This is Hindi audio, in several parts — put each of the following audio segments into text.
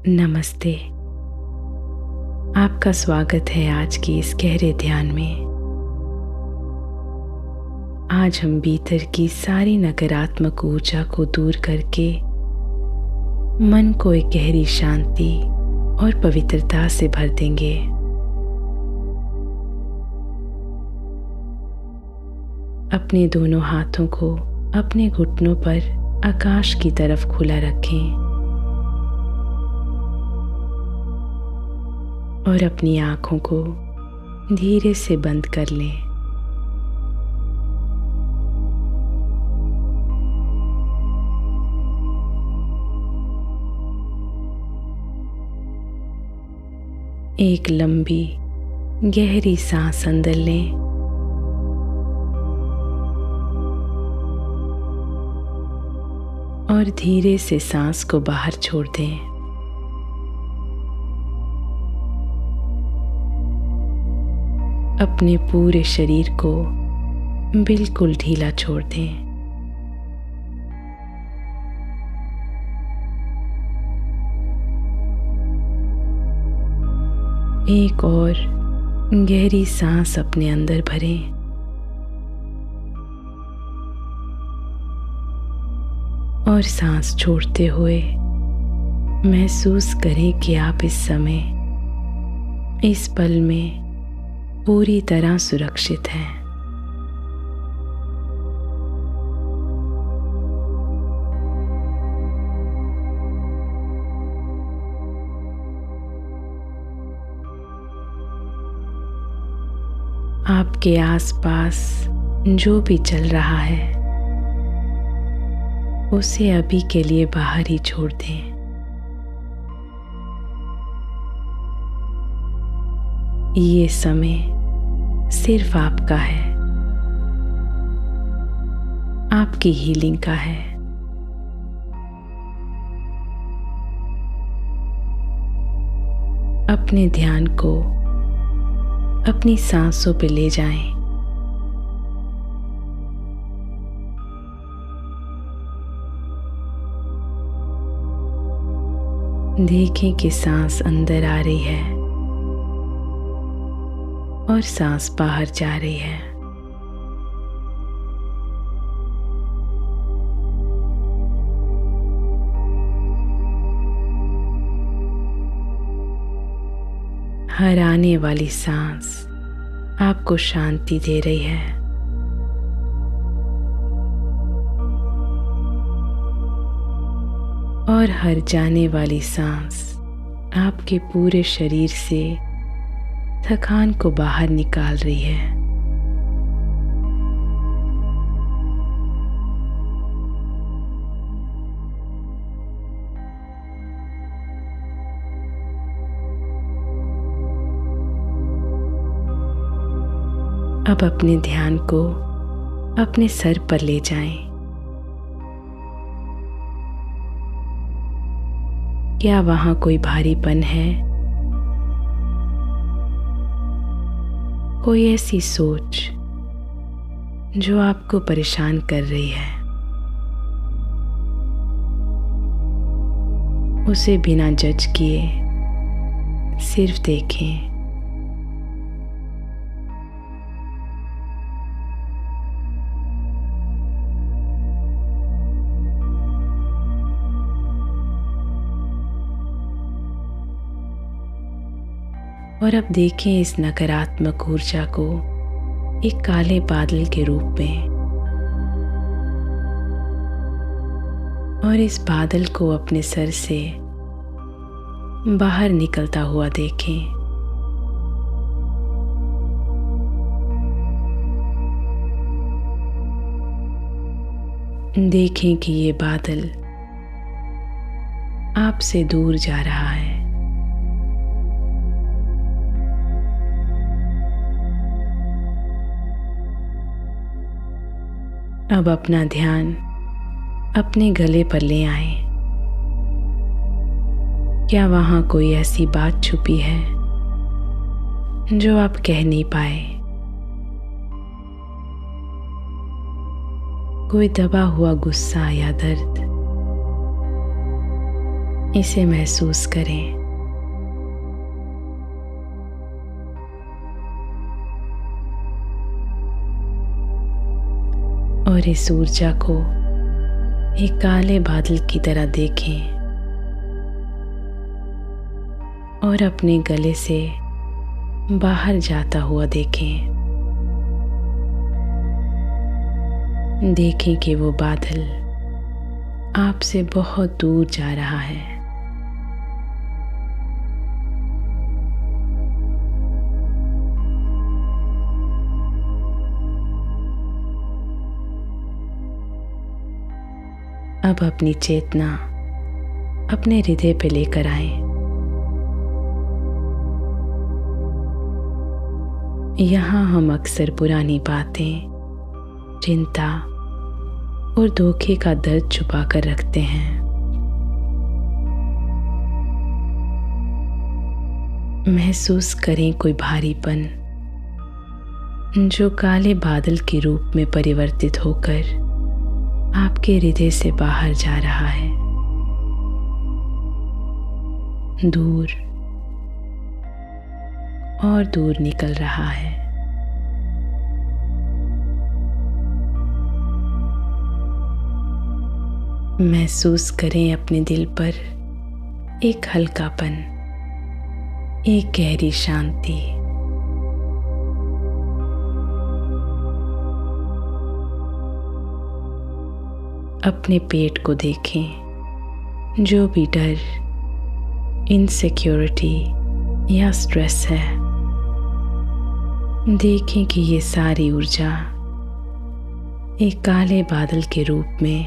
नमस्ते। आपका स्वागत है आज की इस गहरे ध्यान में। आज हम भीतर की सारी नकारात्मक ऊर्जा को दूर करके मन को एक गहरी शांति और पवित्रता से भर देंगे। अपने दोनों हाथों को अपने घुटनों पर आकाश की तरफ खुला रखें और अपनी आँखों को धीरे से बंद कर लें। एक लंबी गहरी सांस अंदर लें और धीरे से सांस को बाहर छोड़ दें। अपने पूरे शरीर को बिल्कुल ढीला छोड़ दें। एक और गहरी सांस अपने अंदर भरें और सांस छोड़ते हुए महसूस करें कि आप इस समय, इस पल में पूरी तरह सुरक्षित हैं। आपके आसपास जो भी चल रहा है उसे अभी के लिए बाहर ही छोड़ दें। ये समय सिर्फ आपका है, आपकी हीलिंग का है। अपने ध्यान को अपनी सांसों पे ले जाएं। देखें कि सांस अंदर आ रही है और सांस बाहर जा रही है। हर आने वाली सांस आपको शांति दे रही है और हर जाने वाली सांस आपके पूरे शरीर से थकान को बाहर निकाल रही है। अब अपने ध्यान को अपने सर पर ले जाएं। क्या वहां कोई भारीपन है? कोई ऐसी सोच जो आपको परेशान कर रही है? उसे बिना जज किए सिर्फ देखें। और अब देखें इस नकारात्मक ऊर्जा को एक काले बादल के रूप में, और इस बादल को अपने सर से बाहर निकलता हुआ देखें। देखें कि ये बादल आपसे दूर जा रहा है। अब अपना ध्यान अपने गले पर ले आएं। क्या वहां कोई ऐसी बात छुपी है जो आप कह नहीं पाए? कोई दबा हुआ गुस्सा या दर्द? इसे महसूस करें। और इस ऊर्जा को एक काले बादल की तरह देखें और अपने गले से बाहर जाता हुआ देखें। देखें कि वो बादल आपसे बहुत दूर जा रहा है। अब अपनी चेतना अपने हृदय पे लेकर आएं। यहाँ हम अक्सर पुरानी बातें, चिंता और धोखे का दर्द छुपा कर रखते हैं। महसूस करें कोई भारीपन जो काले बादल के रूप में परिवर्तित होकर आपके हृदय से बाहर जा रहा है, दूर और दूर निकल रहा है। महसूस करें अपने दिल पर एक हल्कापन, एक गहरी शांति। अपने पेट को देखें। जो भी डर, इनसिक्योरिटी या स्ट्रेस है, देखें कि ये सारी ऊर्जा एक काले बादल के रूप में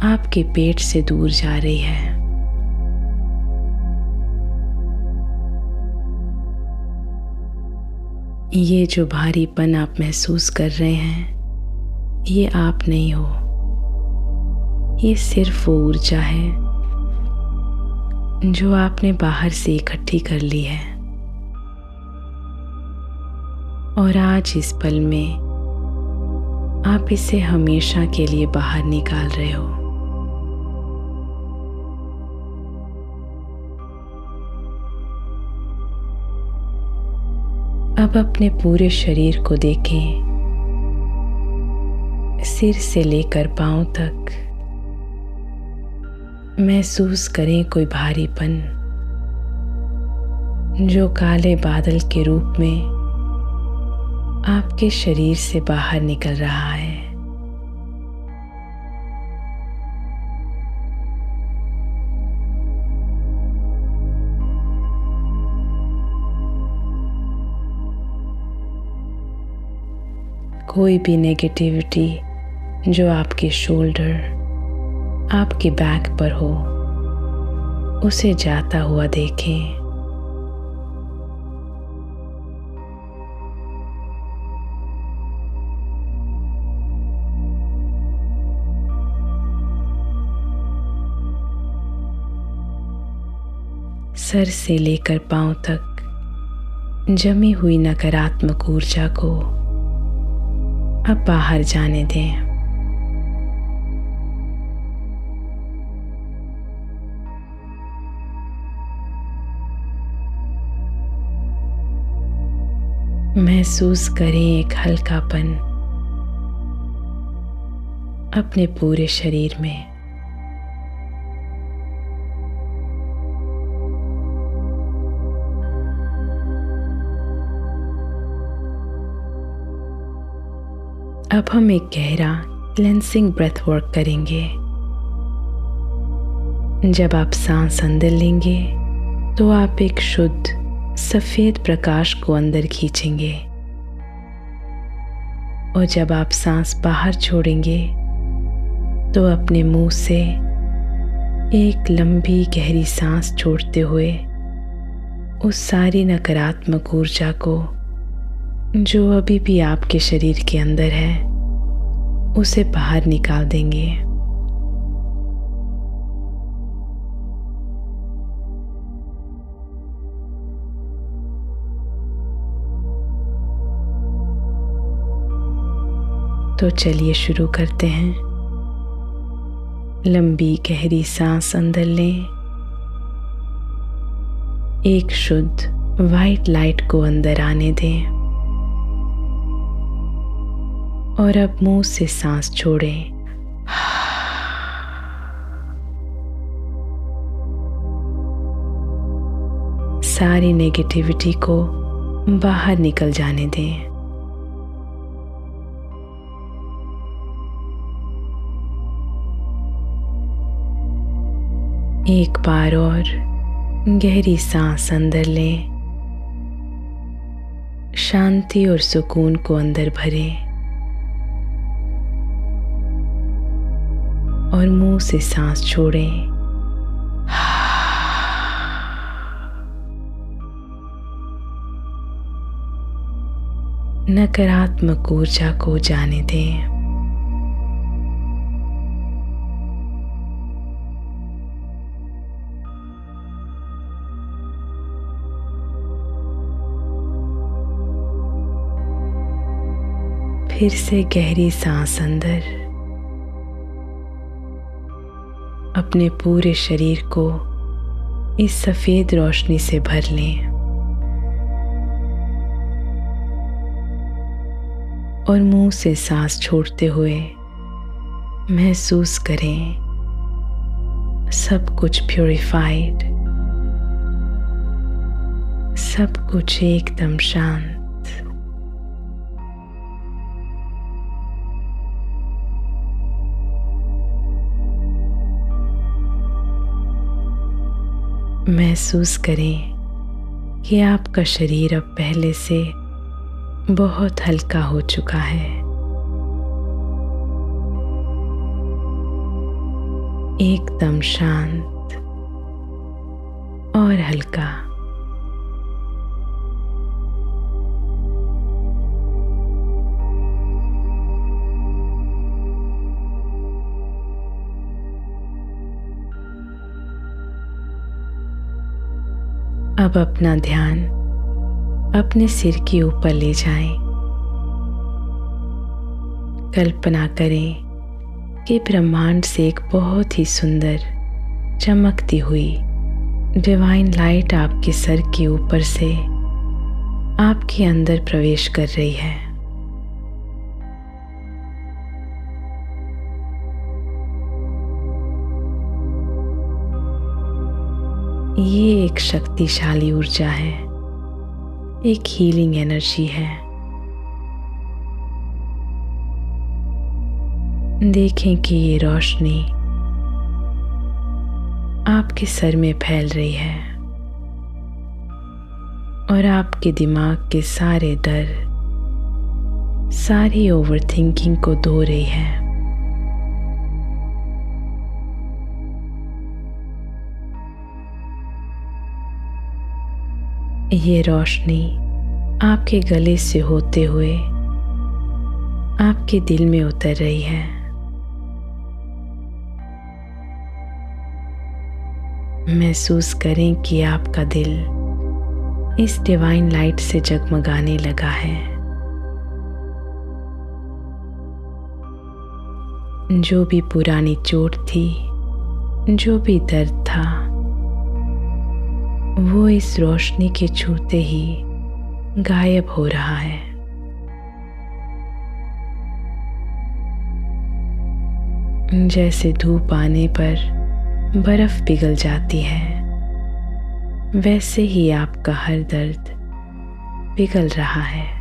आपके पेट से दूर जा रही है। ये जो भारीपन आप महसूस कर रहे हैं, ये आप नहीं हो। ये सिर्फ वो ऊर्जा है जो आपने बाहर से इकट्ठी कर ली है और आज इस पल में आप इसे हमेशा के लिए बाहर निकाल रहे हो। अब अपने पूरे शरीर को देखें, सिर से लेकर पांव तक। महसूस करें कोई भारीपन जो काले बादल के रूप में आपके शरीर से बाहर निकल रहा है। कोई भी नेगेटिविटी जो आपके शोल्डर, आपके बैक पर हो, उसे जाता हुआ देखें। सर से लेकर पांव तक जमी हुई नकारात्मक ऊर्जा को अब बाहर जाने दें। महसूस करें एक हल्कापन अपने पूरे शरीर में। अब हम एक गहरा क्लेंसिंग ब्रेथ वर्क करेंगे। जब आप सांस अंदर लेंगे तो आप एक शुद्ध सफेद प्रकाश को अंदर खींचेंगे और जब आप सांस बाहर छोड़ेंगे तो अपने मुंह से एक लंबी गहरी सांस छोड़ते हुए उस सारी नकारात्मक ऊर्जा को जो अभी भी आपके शरीर के अंदर है उसे बाहर निकाल देंगे। तो चलिए शुरू करते हैं। लंबी गहरी सांस अंदर लें। एक शुद्ध वाइट लाइट को अंदर आने दें और अब मुंह से सांस छोड़ें। सारी नेगेटिविटी को बाहर निकल जाने दें। एक बार और गहरी सांस अंदर लें। शांति और सुकून को अंदर भरें और मुंह से सांस छोड़ें। नकारात्मक ऊर्जा को जाने दें। फिर से गहरी सांस अंदर। अपने पूरे शरीर को इस सफेद रोशनी से भर लें और मुंह से सांस छोड़ते हुए महसूस करें सब कुछ प्यूरिफाइड, सब कुछ एकदम शांत। महसूस करें कि आपका शरीर अब पहले से बहुत हल्का हो चुका है। एकदम शांत और हल्का। अब अपना ध्यान अपने सिर के ऊपर ले जाएं। कल्पना करें कि ब्रह्मांड से एक बहुत ही सुंदर चमकती हुई डिवाइन लाइट आपके सर के ऊपर से आपके अंदर प्रवेश कर रही है। ये एक शक्तिशाली ऊर्जा है, एक हीलिंग एनर्जी है। देखें कि ये रोशनी आपके सर में फैल रही है और आपके दिमाग के सारे डर, सारी ओवरथिंकिंग को धो रही है। ये रोशनी आपके गले से होते हुए आपके दिल में उतर रही है। महसूस करें कि आपका दिल इस डिवाइन लाइट से जगमगाने लगा है। जो भी पुरानी चोट थी, जो भी दर्द था, वो इस रोशनी के छूते ही गायब हो रहा है। जैसे धूप आने पर बर्फ पिघल जाती है, वैसे ही आपका हर दर्द पिघल रहा है।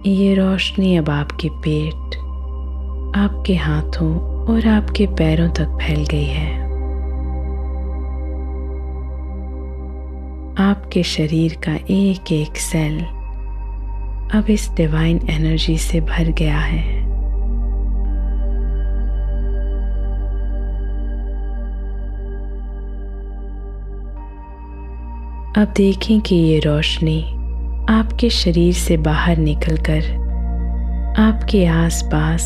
ये रोशनी अब आपके पेट, आपके हाथों और आपके पैरों तक फैल गई है। आपके शरीर का एक एक सेल अब इस डिवाइन एनर्जी से भर गया है। अब देखें कि ये रोशनी आपके शरीर से बाहर निकलकर आपके आसपास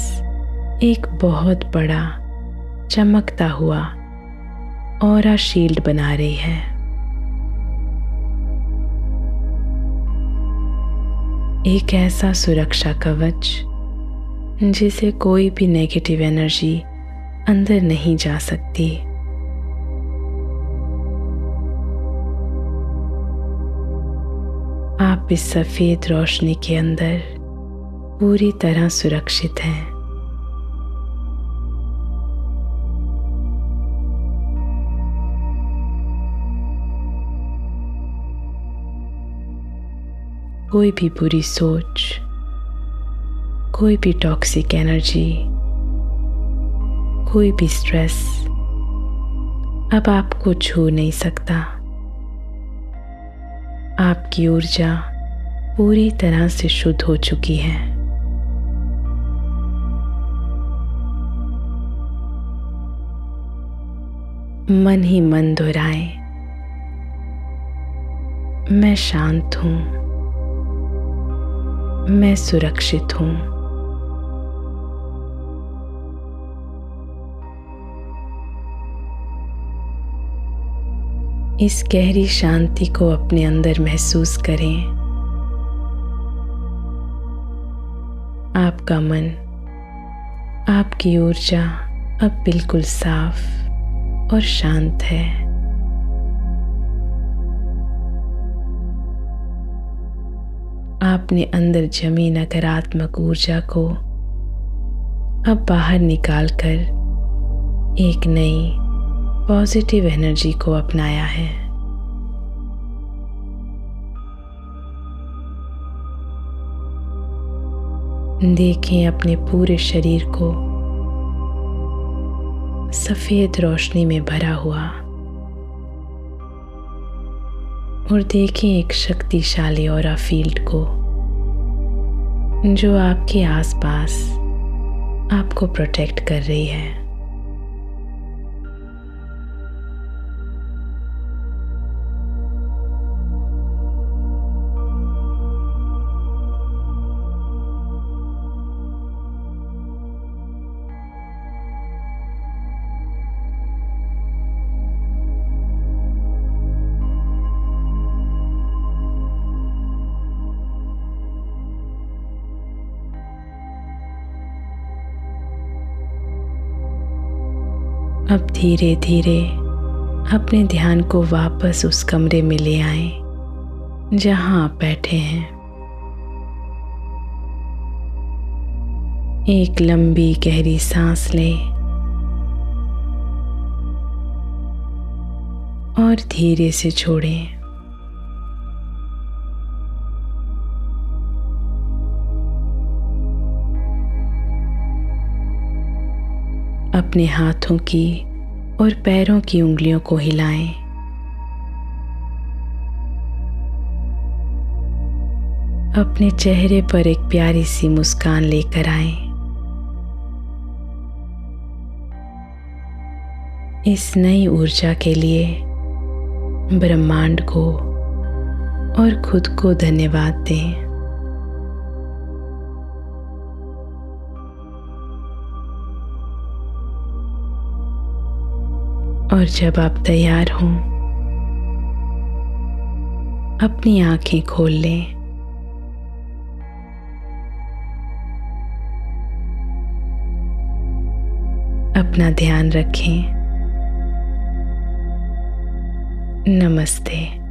एक बहुत बड़ा चमकता हुआ ऑरा शील्ड बना रही है। एक ऐसा सुरक्षा कवच जिसे कोई भी नेगेटिव एनर्जी अंदर नहीं जा सकती। आप इस सफेद रोशनी के अंदर पूरी तरह सुरक्षित हैं। कोई भी बुरी सोच, कोई भी टॉक्सिक एनर्जी, कोई भी स्ट्रेस अब आपको छू नहीं सकता। आपकी ऊर्जा पूरी तरह से शुद्ध हो चुकी है। मन ही मन दोहराए, मैं शांत हूँ, मैं सुरक्षित हूँ। इस गहरी शांति को अपने अंदर महसूस करें। आपका मन, आपकी ऊर्जा अब बिल्कुल साफ और शांत है। आपने अंदर जमी नकारात्मक ऊर्जा को अब बाहर निकालकर एक नई पॉजिटिव एनर्जी को अपनाया है। देखें अपने पूरे शरीर को सफेद रोशनी में भरा हुआ और देखें एक शक्तिशाली ऑरा फील्ड को जो आपके आसपास आपको प्रोटेक्ट कर रही है। अब धीरे धीरे अपने ध्यान को वापस उस कमरे में ले आएं जहां आप बैठे हैं। एक लंबी गहरी सांस लें और धीरे से छोड़ें। अपने हाथों की और पैरों की उंगलियों को हिलाएं। अपने चेहरे पर एक प्यारी सी मुस्कान लेकर आएं। इस नई ऊर्जा के लिए ब्रह्मांड को और खुद को धन्यवाद दें। और जब आप तैयार हों, अपनी आंखें खोल लें। अपना ध्यान रखें। नमस्ते।